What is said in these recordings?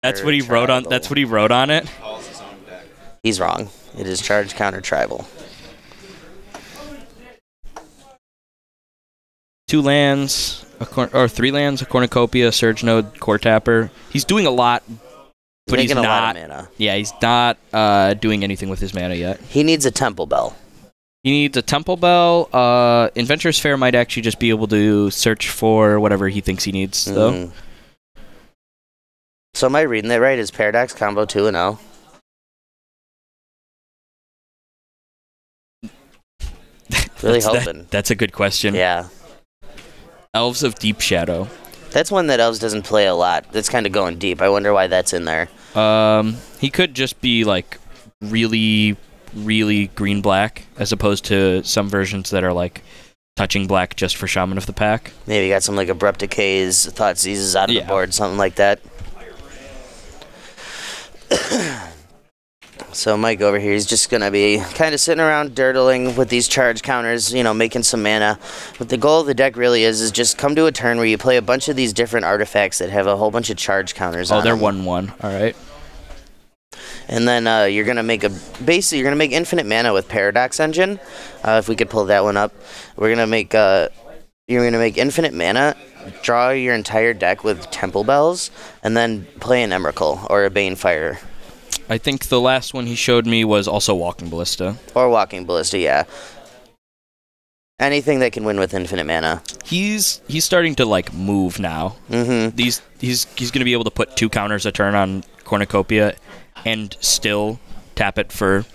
That's what he wrote on. That's what he wrote on it. He's wrong. It is charge, counter, tribal. 2 lands, or 3 lands, a cornucopia, surge node, core tapper. He's doing a lot, but he's not. A lot of mana. Yeah, he's not doing anything with his mana yet. He needs a Temple Bell. He needs a Temple Bell. Inventor's Fair might actually just be able to search for whatever he thinks he needs, though. So am I reading that right? Is Paradox combo 2 and 0? Really hoping. That's a good question. Yeah. Elves of Deep Shadow. That's one that Elves doesn't play a lot. That's kind of going deep. I wonder why that's in there. He could just be like really green-black, as opposed to some versions that are like touching black just for Shaman of the Pack. Maybe you got some like Abrupt Decays, Thought Seizes out of the board, something like that. So Mike over here, he's just going to be kind of sitting around dirtling with these charge counters, you know, making some mana. But the goal of the deck really is just come to a turn where you play a bunch of these different artifacts that have a whole bunch of charge counters on them. Oh, they're 1/1. All right. And then you're going to make basically you're going to make infinite mana with Paradox Engine. If we could pull that one up. We're going to make you're going to make infinite mana, draw your entire deck with Temple Bells, and then play an Emrakul or a Banefire. I think the last one he showed me was also Walking Ballista. Or Walking Ballista, yeah. Anything that can win with infinite mana. He's starting to like move now. He's going to be able to put 2 counters a turn on Cornucopia and still tap it for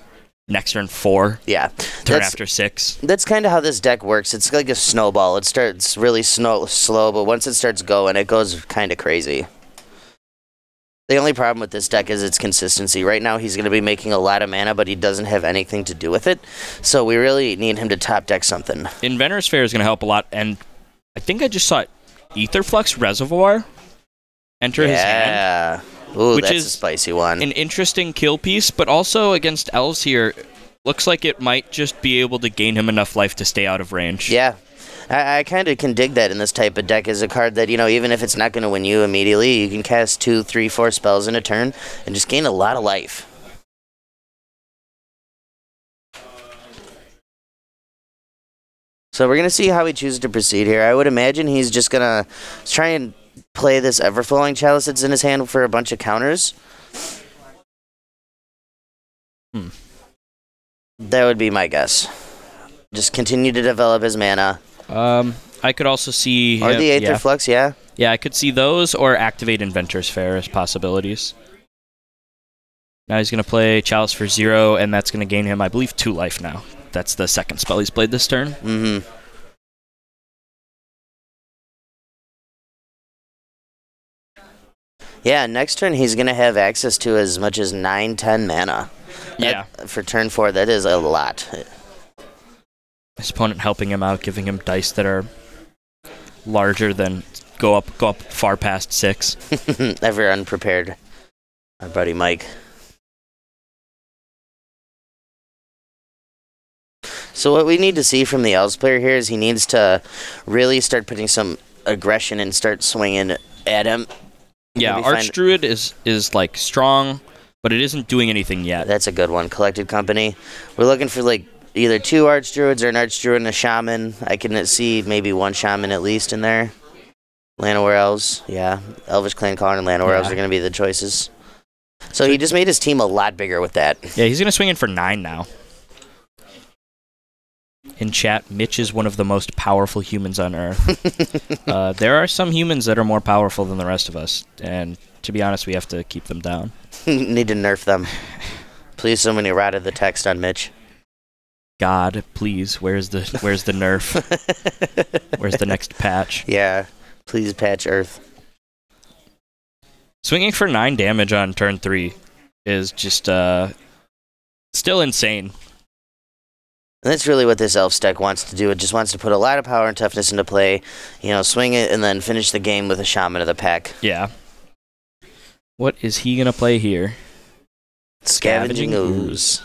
next turn 4. Yeah. Turn after 6. That's kind of how this deck works. It's like a snowball. It starts really slow, but once it starts going, it goes kind of crazy. The only problem with this deck is its consistency. Right now, he's going to be making a lot of mana, but he doesn't have anything to do with it. So we really need him to top deck something. Inventor's Fair is going to help a lot, and I think I just saw Aetherflux Reservoir enter his hand. Ooh, which that's is a spicy one. An interesting kill piece, but also against Elves here, looks like it might just be able to gain him enough life to stay out of range. Yeah. I kind of can dig that in this type of deck as a card that, you know, even if it's not going to win you immediately, you can cast 2, 3, 4 spells in a turn and just gain a lot of life. So we're going to see how he chooses to proceed here. I would imagine he's just going to try and play this Everflowing Chalice that's in his hand for a bunch of counters. That would be my guess. Just continue to develop his mana. I could also see... Or the Aetherflux, yeah. Yeah, I could see those or activate Inventor's Fair as possibilities. Now he's going to play Chalice for 0, and that's going to gain him, I believe, 2 life now. That's the second spell he's played this turn. Yeah, next turn he's going to have access to as much as 9, 10 mana. For turn 4, that is a lot. His opponent helping him out, giving him dice that are larger than go up far past 6. Ever unprepared. Our buddy Mike. So what we need to see from the Elves player here is he needs to really start putting some aggression and start swinging at him. Yeah, Archdruid is like strong, but it isn't doing anything yet. That's a good one. Collected Company. We're looking for like either 2 Archdruids or an Archdruid and a Shaman. I can see maybe 1 Shaman at least in there. Llanowar Elves. Yeah. Elvish Clan Caller and Llanowar Elves are going to be the choices. So he just made his team a lot bigger with that. Yeah, he's going to swing in for 9 now. In chat, Mitch is one of the most powerful humans on Earth. There are some humans that are more powerful than the rest of us, and to be honest, we have to keep them down. Need to nerf them. Please, somebody errata the text on Mitch. God, please, where's the nerf? Where's the next patch? Yeah, please patch Earth. Swinging for 9 damage on turn 3 is just still insane. And that's really what this Elf deck wants to do. It just wants to put a lot of power and toughness into play, you know, swing it, and then finish the game with a Shaman of the Pack. Yeah. What is he going to play here? Scavenging Ooze.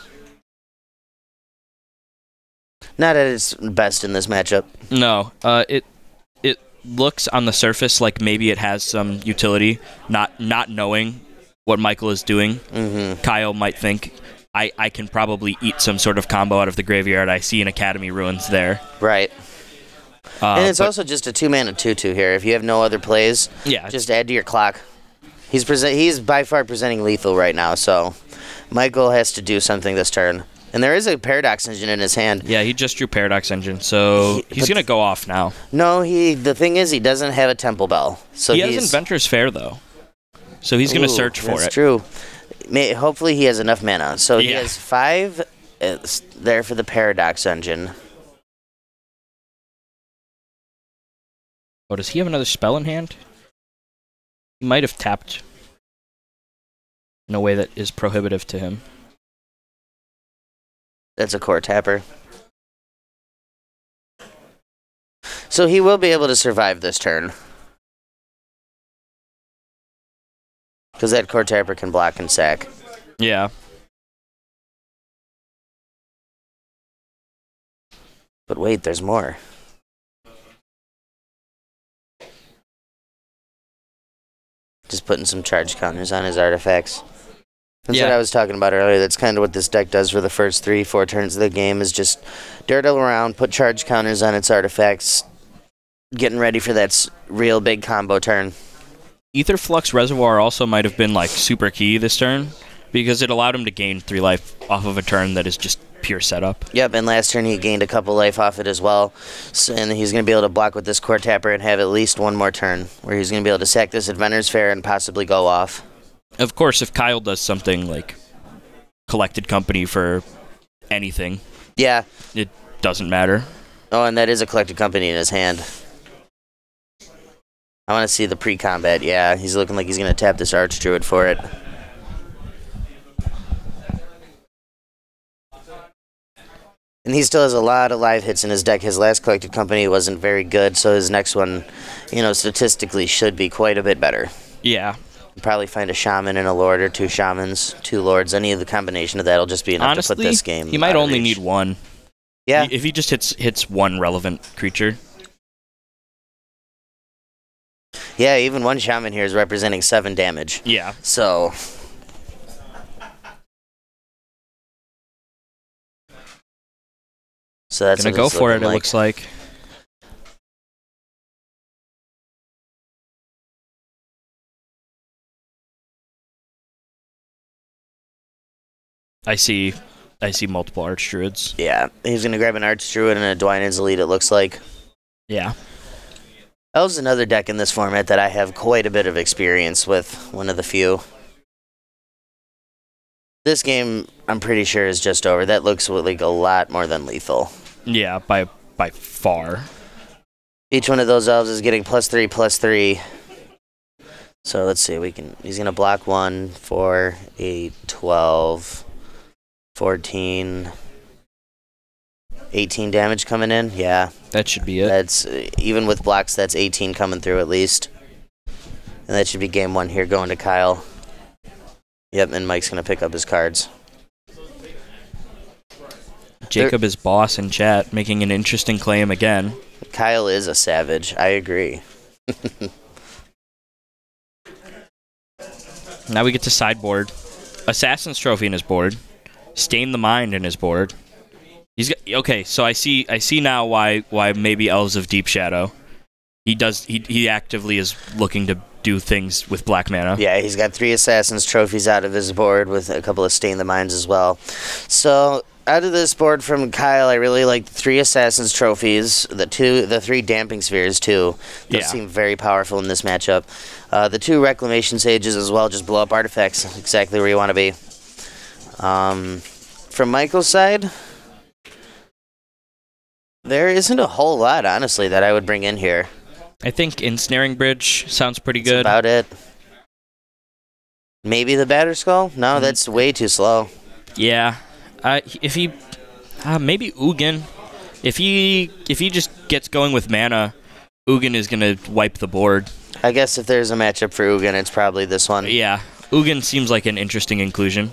Not at its best in this matchup. No. It looks on the surface like maybe it has some utility, not knowing what Michael is doing, Kyle might think, I can probably eat some sort of combo out of the graveyard. I see an Academy Ruins there. Right. And it's also just a 2-mana 2/2 here. If you have no other plays, just add to your clock. He's by far presenting lethal right now, so Michael has to do something this turn. And there is a Paradox Engine in his hand. Yeah, he just drew Paradox Engine, so he's going to go off now. No, the thing is, he doesn't have a Temple Bell. So he has Inventor's Fair, though. So he's going to search for it. That's true. Hopefully he has enough mana. So he has 5 there for the Paradox Engine. Oh, does he have another spell in hand? He might have tapped in a way that is prohibitive to him. That's a core tapper. So he will be able to survive this turn. Because that core tapper can block and sack. Yeah. But wait, there's more. Just putting some charge counters on his artifacts. That's what I was talking about earlier. That's kind of what this deck does for the first 3-4 turns of the game, is just dirtle around, put charge counters on its artifacts, getting ready for that real big combo turn. Aetherflux Reservoir also might have been like super key this turn, because it allowed him to gain 3 life off of a turn that is just pure setup. Yep, and last turn he gained a couple life off it as well. So, and he's going to be able to block with this core tapper and have at least one more turn, where he's going to be able to sack this Inventor's Fair and possibly go off. Of course, if Kyle does something like Collected Company for anything, it doesn't matter. Oh, and that is a Collected Company in his hand. I want to see the pre-combat. Yeah, he's looking like he's going to tap this Archdruid for it. And he still has a lot of live hits in his deck. His last Collected Company wasn't very good, so his next one, statistically should be quite a bit better. Yeah. Probably find a Shaman and a Lord, or 2 Shamans, 2 Lords. Any of the combination of that will just be enough to put this game. He might only need 1. Yeah. If he just hits 1 relevant creature. Yeah, even 1 Shaman here is representing 7 damage. Yeah. So that's gonna go for it. It looks like. I see multiple Archdruids. Yeah, he's going to grab an Archdruid and a Dwynen's Elite, it looks like. Yeah. Elves is another deck in this format that I have quite a bit of experience with, one of the few. This game, I'm pretty sure, is just over. That looks like a lot more than lethal. Yeah, by far. Each one of those Elves is getting +3/+3. So let's see, he's going to block 1 for a 12... 14, 18 damage coming in. Yeah. That should be it. That's even with blocks, that's 18 coming through at least. And that should be game 1 here going to Kyle. Yep, and Mike's going to pick up his cards. Jacob is boss in chat, making an interesting claim again. Kyle is a savage. I agree. Now we get to sideboard. Assassin's Trophy in his board. Stain the Mind in his board. Okay, so I see now why maybe Elves of Deep Shadow. He actively is looking to do things with black mana. Yeah, he's got 3 Assassin's Trophies out of his board with a couple of Stain the Minds as well. So out of this board from Kyle, I really like the 3 Assassin's Trophies, the 3 Damping Spheres too. Those seem very powerful in this matchup. The 2 Reclamation Sages as well, just blow up artifacts, exactly where you want to be. From Michael's side, there isn't a whole lot, honestly, that I would bring in here. I think Ensnaring Bridge sounds pretty good. That's about it. Maybe the Batterskull? No, that's way too slow. Yeah. If he... maybe Ugin. If he just gets going with mana, Ugin is going to wipe the board. I guess if there's a matchup for Ugin, it's probably this one. Yeah. Ugin seems like an interesting inclusion.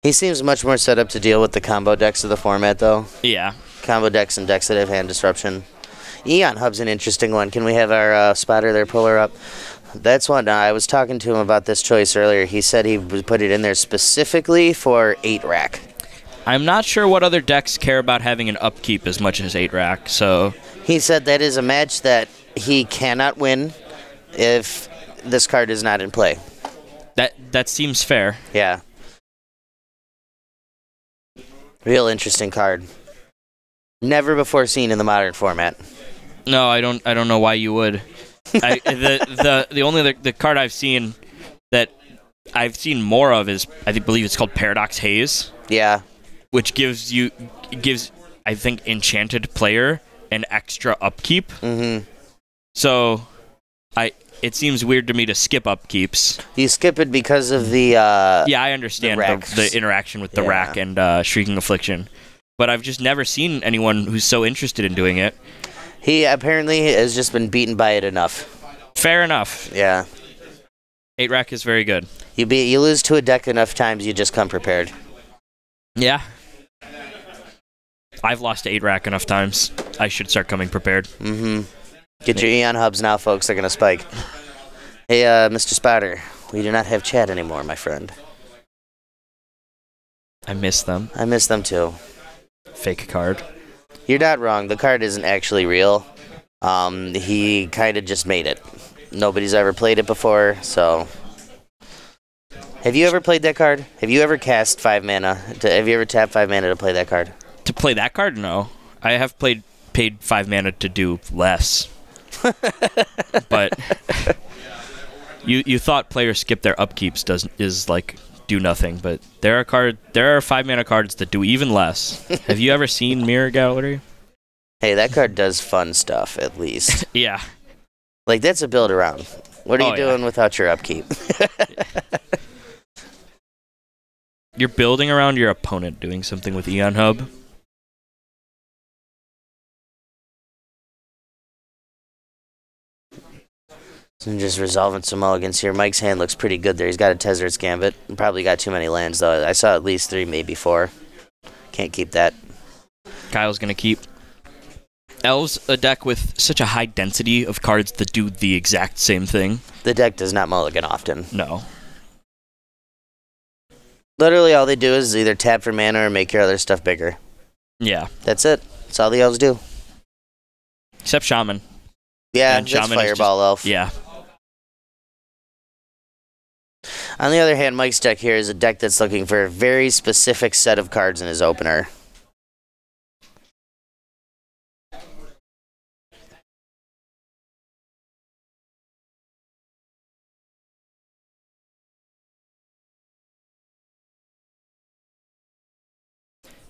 He seems much more set up to deal with the combo decks of the format, though. Yeah. Combo decks and decks that have hand disruption. Eon Hub's an interesting one. Can we have our spotter there pull her up? That's what I was talking to him about this choice earlier. He said he would put it in there specifically for 8-rack. I'm not sure what other decks care about having an upkeep as much as 8-rack, so... He said that is a match that he cannot win if this card is not in play. That seems fair. Yeah. Real interesting card. Never before seen in the modern format. No, I don't know why you would. The only card I've seen that I've seen more of is believe it's called Paradox Haze. Yeah. Which gives I think Enchanted player an extra upkeep. Mm-hmm. So it seems weird to me to skip upkeeps. You skip it because of the yeah, I understand the interaction with the rack and Shrieking Affliction. But I've just never seen anyone who's so interested in doing it. He apparently has just been beaten by it enough. Fair enough. Yeah. 8-rack is very good. You lose to a deck enough times, you just come prepared. Yeah. I've lost to 8-rack enough times. I should start coming prepared. Mm-hmm. Get your Eon hubs now, folks. They're going to spike. Hey, Mr. Spotter, we do not have chat anymore, my friend. I miss them. I miss them, too. Fake card. You're not wrong. The card isn't actually real. He kind of just made it. Nobody's ever played it before, so... Have you ever played that card? Have you ever cast 5 mana? Have you ever tapped 5 mana to play that card? To play that card? No. I have paid 5 mana to do less. But you thought players skip their upkeeps is like do nothing, but there are 5 mana cards that do even less. Have you ever seen Mirror Gallery? Hey, that card does fun stuff, at least. Yeah. Like, that's a build around. What are you doing without your upkeep? You're building around your opponent doing something with Eon Hub. So just resolving some mulligans here. Mike's hand looks pretty good there. He's got a Tezzer's Gambit. Probably got too many lands, though. I saw at least 3, maybe 4. Can't keep that. Kyle's going to keep. Elves, a deck with such a high density of cards that do the exact same thing. The deck does not mulligan often. No. Literally all they do is either tap for mana or make your other stuff bigger. Yeah. That's it. That's all the elves do. Except Shaman. Yeah, and that's Fireball Elf. Yeah. On the other hand, Mike's deck here is a deck that's looking for a very specific set of cards in his opener.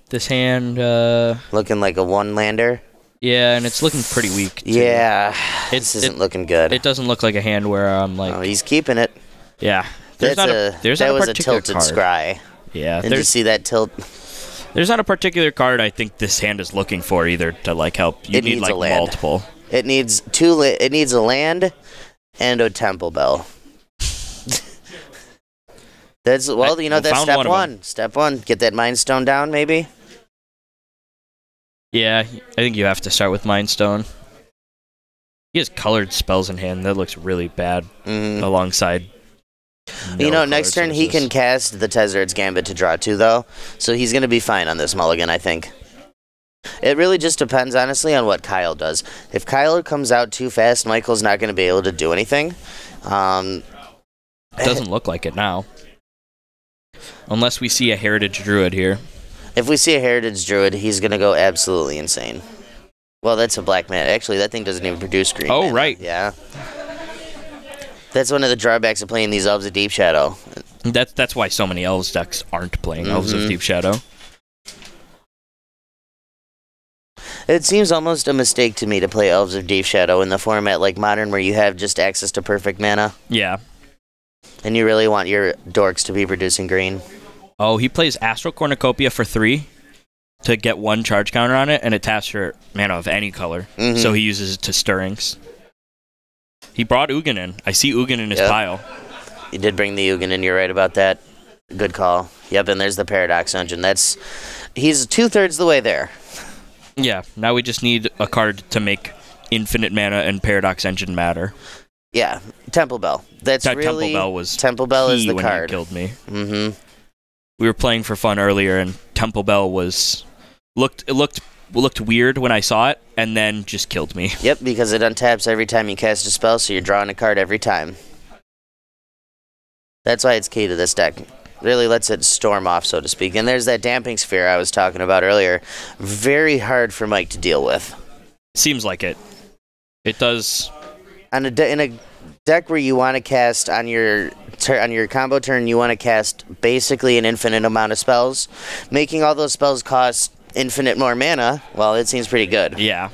This hand, looking like a one-lander. Yeah, and it's looking pretty weak, too. Yeah, this isn't looking good. It doesn't look like a hand where I'm like... Oh, he's keeping it. Yeah. That was a tilted scry. Yeah. Did you see that tilt? There's not a particular card I think this hand is looking for either to like help. You need like multiple. It needs it needs a land and a temple bell. That's that's step one. Step one, get that Mind Stone down, maybe. Yeah, I think you have to start with Mind Stone. He has colored spells in hand. That looks really bad alongside. Next turn he can cast the Tezzer's Gambit to draw 2, though, so he's going to be fine on this mulligan, I think. It really just depends, honestly, on what Kyle does. If Kyle comes out too fast, Michael's not going to be able to do anything. It doesn't look like it now. Unless we see a Heritage Druid here. If we see a Heritage Druid, he's going to go absolutely insane. Well, that's a black mana. Actually, that thing doesn't even produce green mana. Right. Yeah. That's one of the drawbacks of playing these Elves of Deep Shadow. That's why so many Elves decks aren't playing Elves of Deep Shadow. It seems almost a mistake to me to play Elves of Deep Shadow in the format like Modern where you have just access to perfect mana. Yeah. And you really want your dorks to be producing green. Oh, he plays Astral Cornucopia for 3 to get 1 charge counter on it, and it taps for mana of any color. So he uses it to Stirrings. He brought Ugin in. I see Ugin in his pile. He did bring the Ugin in. You're right about that. Good call. Yep, and there's the Paradox Dungeon. He's 2/3 the way there. Yeah, now we just need a card to make Infinite Mana and Paradox Engine matter. Yeah, Temple Bell. That's That really Temple Bell was Temple Bell is key the when card. you killed me. Mm-hmm. We were playing for fun earlier, and Temple Bell looked weird when I saw it, and then just killed me. Yep, because it untaps every time you cast a spell, so you're drawing a card every time. That's why it's key to this deck. Really lets it storm off, so to speak. And there's that Damping Sphere I was talking about earlier. Very hard for Mike to deal with. Seems like it. It does. In a deck where you want to cast on your combo turn, you want to cast basically an infinite amount of spells. Making all those spells cost infinite more mana, well, it seems pretty good. Yeah.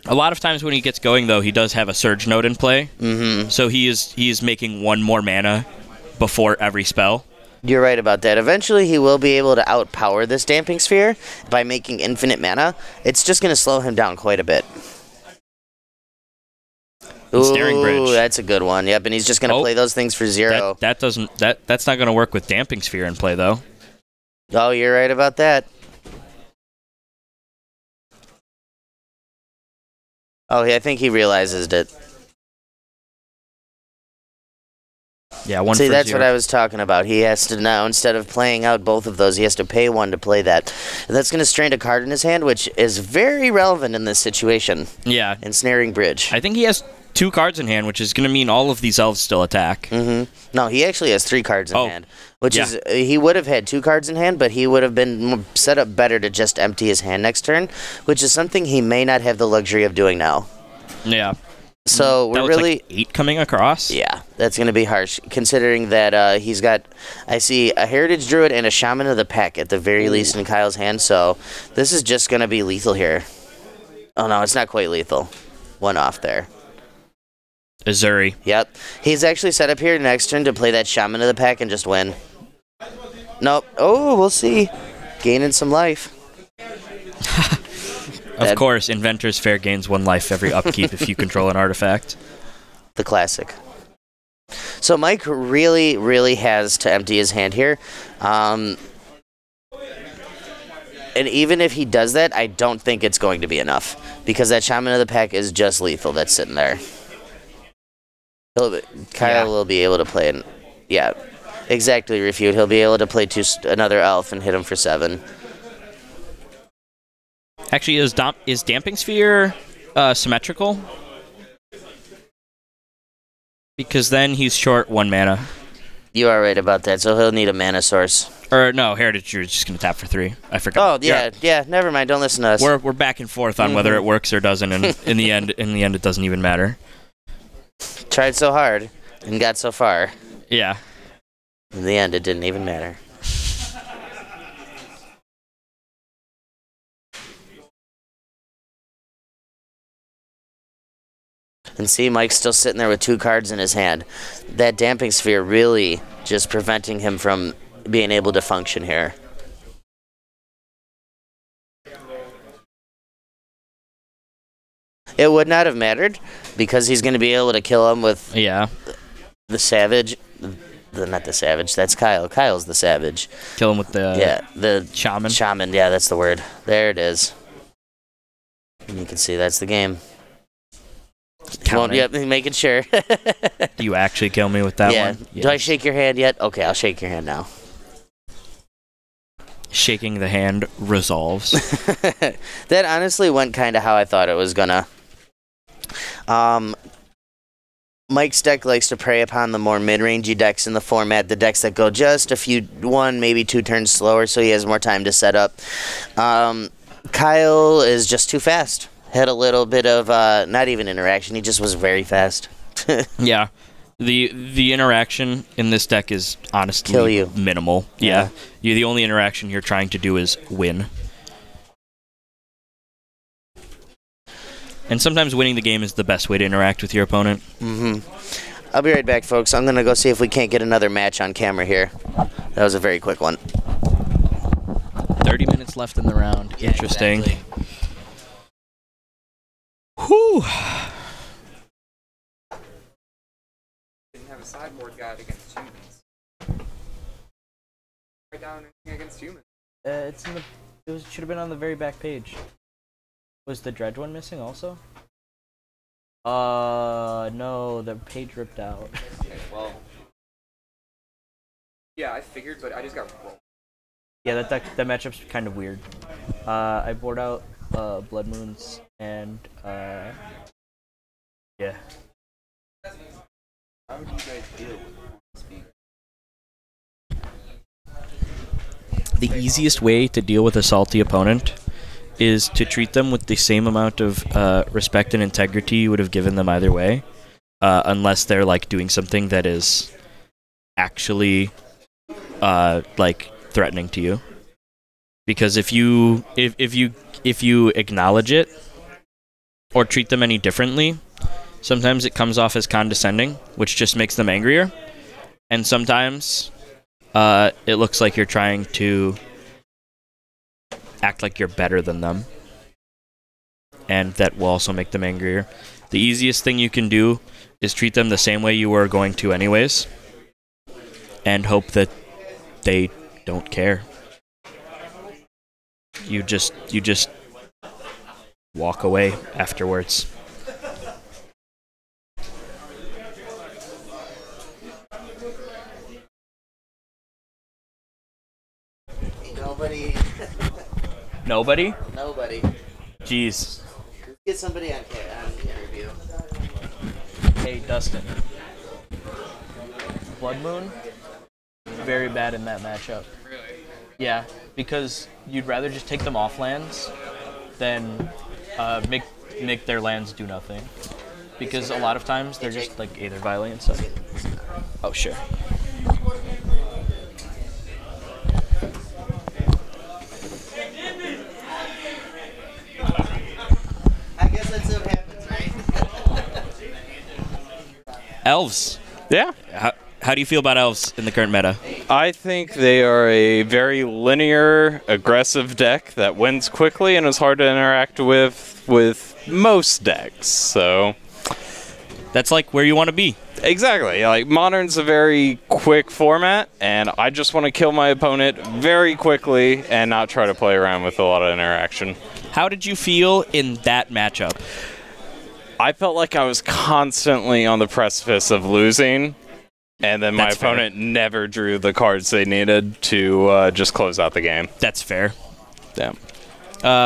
A lot of times when he gets going, though, he does have a Surge Node in play. Mm-hmm. So he is making one more mana before every spell. You're right about that. Eventually, he will be able to outpower this Damping Sphere by making infinite mana. It's just going to slow him down quite a bit. And Snaring Bridge. That's a good one. Yep, and he's just going to play those things for 0. That's not going to work with Damping Sphere in play, though. Oh, you're right about that. Oh, I think he realizes it. Yeah, one See, for that's 0. what I was talking about. He has to now, instead of playing out both of those, he has to pay one to play that. And that's going to strain a card in his hand, which is very relevant in this situation. Yeah. Ensnaring Bridge. I think he has 2 cards in hand, which is going to mean all of these elves still attack. Mm-hmm. No, he actually has 3 cards in hand, which is he would have had 2 cards in hand, but he would have been set up better to just empty his hand next turn, which is something he may not have the luxury of doing now. Yeah. So we're really like 8 coming across. Yeah, that's going to be harsh, considering that he's got, I see a Heritage Druid and a Shaman of the Pack at the very least in Kyle's hand, so this is just going to be lethal here. Oh no, it's not quite lethal. One off there. Azuri. Yep. He's actually set up here next turn to play that Shaman of the Pack and just win. Nope. Oh, we'll see. Gaining some life. Of course, Inventor's Fair gains 1 life every upkeep if you control an artifact. The classic. So Mike really, really has to empty his hand here. And even if he does that, I don't think it's going to be enough. Because that Shaman of the Pack is just lethal that's sitting there. Kyle will be able to play it. Yeah, exactly, Refute. He'll be able to play another elf and hit him for 7. Actually, is Damping Sphere symmetrical? Because then he's short 1 mana. You are right about that, so he'll need a mana source. Or no, Heritage Druid's just going to tap for 3. I forgot. Oh, yeah, never mind. Don't listen to us. We're back and forth on whether it works or doesn't, and in the end, it doesn't even matter. Tried so hard and got so far. Yeah. In the end, it didn't even matter. And see, Mike's still sitting there with 2 cards in his hand. That Damping Sphere really just preventing him from being able to function here. It would not have mattered because he's going to be able to kill him with the Savage. Not the Savage, that's Kyle. Kyle's the Savage. Kill him with the Shaman. Shaman, yeah, that's the word. There it is. And you can see that's the game. Yep, making sure. Do you actually kill me with that one? Yes. Do I shake your hand yet? Okay, I'll shake your hand now. Shaking the hand resolves. That honestly went kind of how I thought it was gonna. Mike's deck likes to prey upon the more mid-rangey decks in the format, the decks that go just one, maybe 2 turns slower, so he has more time to set up. Kyle is just too fast. Had a little bit of not even interaction. He just was very fast. Yeah, the interaction in this deck is honestly minimal. Yeah, the only interaction you're trying to do is win. And sometimes winning the game is the best way to interact with your opponent. I'll be right back, folks. I'm going to go see if we can't get another match on camera here. That was a very quick one. 30 minutes left in the round. Yeah, interesting. Exactly. Whew. Didn't have a sideboard guide against humans. Right down against humans. It's in the. Should have been on the very back page. Was the Dredge one missing also? No, the page ripped out. Okay, well. Yeah, I figured, but I just got rolled. Yeah, that matchup's kind of weird. I board out Blood Moons and yeah. How would you guys deal with speed? The easiest way to deal with a salty opponent is to treat them with the same amount of respect and integrity you would have given them either way, unless they're like doing something that is actually like threatening to you. Because if you acknowledge it or treat them any differently, sometimes it comes off as condescending, which just makes them angrier, and sometimes it looks like you're trying to act like you're better than them, and that will also make them angrier. The easiest thing you can do is treat them the same way you were going to anyways, and hope that they don't care. You just walk away afterwards. Nobody. Nobody? Nobody. Jeez. Get somebody on the interview. Hey, Dustin. Blood Moon? Very bad in that matchup. Really? Yeah, because you'd rather just take them off lands than make their lands do nothing. Because a lot of times they're just like Aether Violate and stuff. Oh, sure. I guess that's what happens, right? Elves. Yeah. How do you feel about Elves in the current meta? I think they are a very linear, aggressive deck that wins quickly and is hard to interact with most decks. So That's like where you want to be. exactly, like Modern's a very quick format, and I just want to kill my opponent very quickly and not try to play around with a lot of interaction. How did you feel in that matchup? I felt like I was constantly on the precipice of losing, and then my That's fair. opponent never drew the cards they needed to just close out the game. That's fair. Yeah.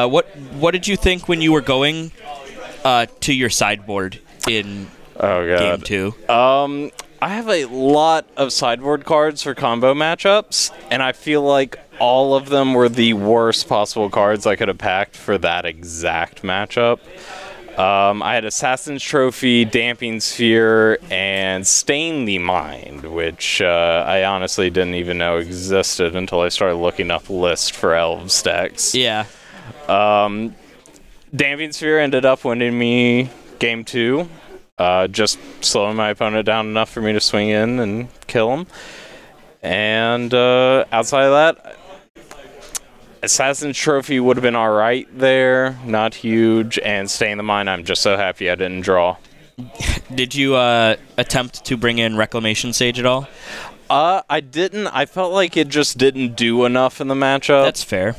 What did you think when you were going to your sideboard in Oh game god. 2? I have a lot of sideboard cards for combo matchups, and I feel like all of them were the worst possible cards I could have packed for that exact matchup. I had Assassin's Trophy, Damping Sphere, and Stain the Mind, which I honestly didn't even know existed until I started looking up lists for Elves decks. Yeah. Damping Sphere ended up winning me game 2, just slowing my opponent down enough for me to swing in and kill him. And outside of that, Assassin's Trophy would have been alright there, not huge, and Stain the Mind, I'm just so happy I didn't draw. Did you attempt to bring in Reclamation Sage at all? I didn't. I felt like it just didn't do enough in the matchup. That's fair.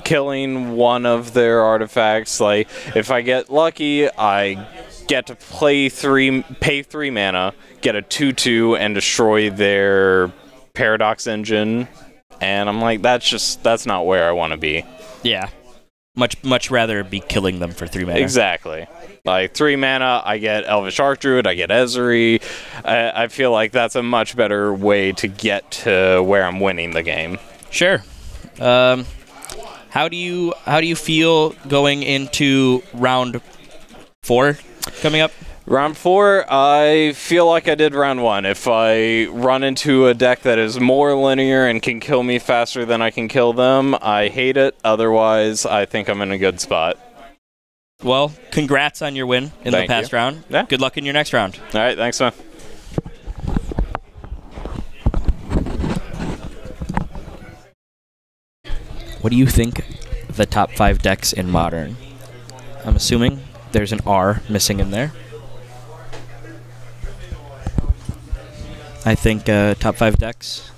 Killing one of their artifacts, like, if I get lucky, I get to pay 3 mana, get a 2/2, and destroy their Paradox Engine. And I'm like, that's not where I want to be. Yeah. Much rather be killing them for 3 mana. Exactly. Like 3 mana, I get Elvish Archdruid, I get Ezri. I feel like that's a much better way to get to where I'm winning the game. Sure. How do you feel going into round 4 coming up? Round 4, I feel like I did round 1. If I run into a deck that is more linear and can kill me faster than I can kill them, I hate it. Otherwise, I think I'm in a good spot. Well, congrats on your win in Thank the past you. round. Yeah. Good luck in your next round. All right, thanks, man. What do you think the top 5 decks in Modern? I'm assuming there's an R missing in there. I think top 5 decks,